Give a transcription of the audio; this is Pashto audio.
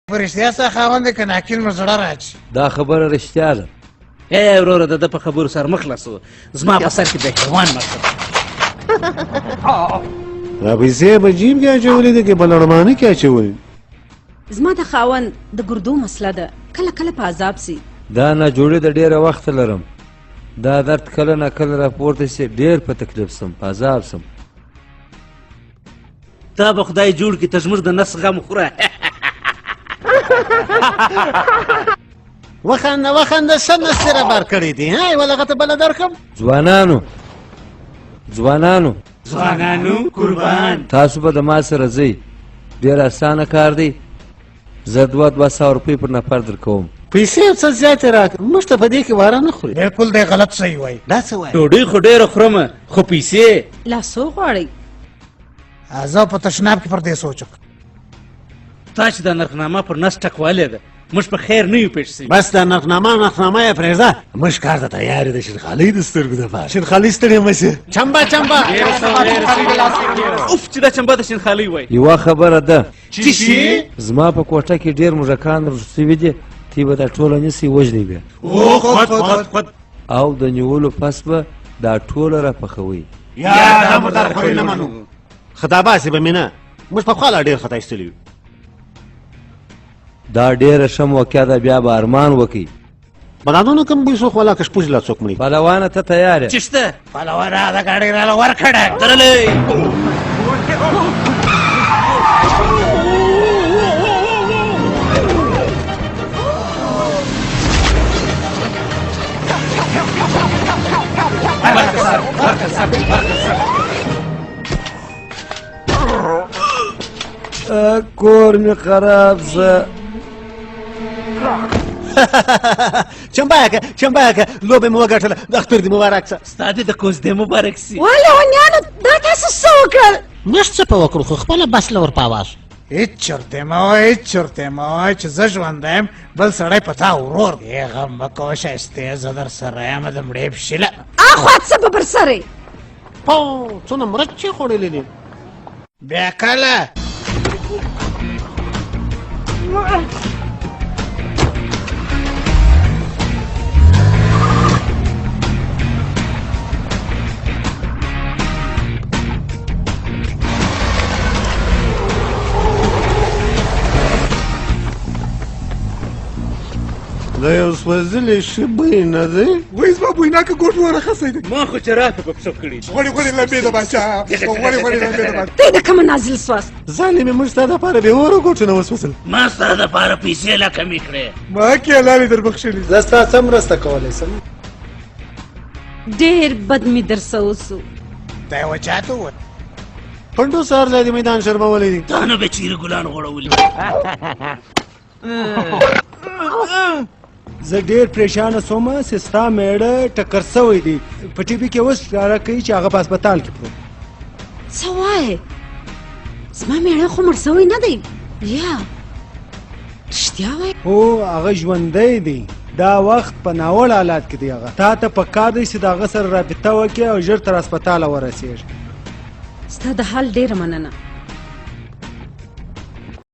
په رښتیا سره خاوند دی که ناکل نو زړه راځي. دا خبره رښتیا ده. ای وروره د ده په خبرو سره مخ خلاصوه، زما په سر کې د حیوان مطلب دا پیسې په جیب کې اچولې دي که په لړمانه کې اچولې؟ زما د خاوند د ګردو مسله ده، کله کله په عذاب سي. دا ناجوړي د ډېره وخت لرم. دا درد کله نه کله راپورته سي، ډېر په تکلیف سم، په عذاب سم. تا به خدای جوړ کړي ته زموږ د نس غم خوره. وخنده وخنده څه نستې را بار کړی دي ها یوه لغته بله درکړم. ځوانانو قربان تاسو به د ما سره ځئ، ډېر اسانه کار دی. زه 200 روپۍ پر نفر در کوم. پیسې یو څه زیاتې راکړه، موږ ته په دې کې واره نه خوري. بالکل دی غلط صحیح وایي. دا څه وایي؟ ډوډۍ خو ډېره خورم خو پیسې لاسو غواړئ؟ زه په تشناب کې پر دې سوچ وکړم. تا چې دا نرخنامه پر نس ټکولې ده، موږ په خیر نه یو پېښ سوي. بس دا نرخنامه یې پرېږده، موږ کار ته تیار یو د شیرخالۍ د سترګو دپاره. شیرخالۍ ستړې مه شي. چمبه اوف چې دا چمبه د شیرخالۍ وایي. یوه خبره ده، څه شي؟ زما په کوټه کې ډېر موږکان روږد سوي دي، تی به دا ټوله نیسئ وژنئ بیا، خود او د نیولو پس به دا ټوله را پخوئ. یا دا مردار خوري نه منو. خطاباسې به مې نه، موږ پخوا لا ډېر خطا ایستلي یو. دا ډېره ښه موقع ده، بیا به ارمان وکئ. بلادونه کم بوی سوخ والا که شپوږ لا څوک مړي. پهلوانه ته تیار یې؟ چې شته پلوه دا ګاډۍ راله ورکړه درلې. کور مې خراب زه. چمبه که لوبه مې وګټله، د اختر دې مبارک شه. ستا دې د کوزدې مبارک سي. ولې ونیانو دا تاسو څه وکړل؟ موږ څه په وکړو خو خپله بس له ورپاواز. هېڅ چرتې مه وایه، هېڅ چرتې مه وایه چې زه ژوندی یم، بل سړی په تا ورور دی. غم مه کوه ښایستې، زه در سره یم د مړې پشیله. اخوا څه به برسرې؟ څونه مرچې خوړلې دي. بیا کله دا یو سوځلې شبۍ نه دی؟ وایي زما بویناکه ګوټ ورخصی دی. ما خو چراغ په پښو کړي. غوړې لمبې د باچا، غوړې لمبې د باچا. ته د کومه نازل سواست؟ ظالمې موږ ستا دپاره بې اوره ګوټونه وسوځل. ما ستا دپاره پیسې لا کمې کړې. ما کې الله دې در بخښلي. زه ستا څه مرسته کولی شم؟ ډېر بد مې در څه وسو. دا یوه چاته وویل پنډو سهار لا دې میدان شرمولی دي. تا نه به چیرې ګلان غوړولي. زه ډېر پریشانه سومه چې ستا میړه ټکر سوی دی. په ټي وي کې اوس ښکاره کوي چې هغه په هسپتال کې پروت. څه وایې؟ زما میړه خو مړ سوی نه دی یا رښتیا وایې؟ هو هغه ژوندی دی، دا وخت په ناوړه حالات کې دی. هغه تا ته پکار دی چې د هغه سره رابطه وکړې او ژر تر هسپتاله ورسېږي. ستا د حال ډېره مننه.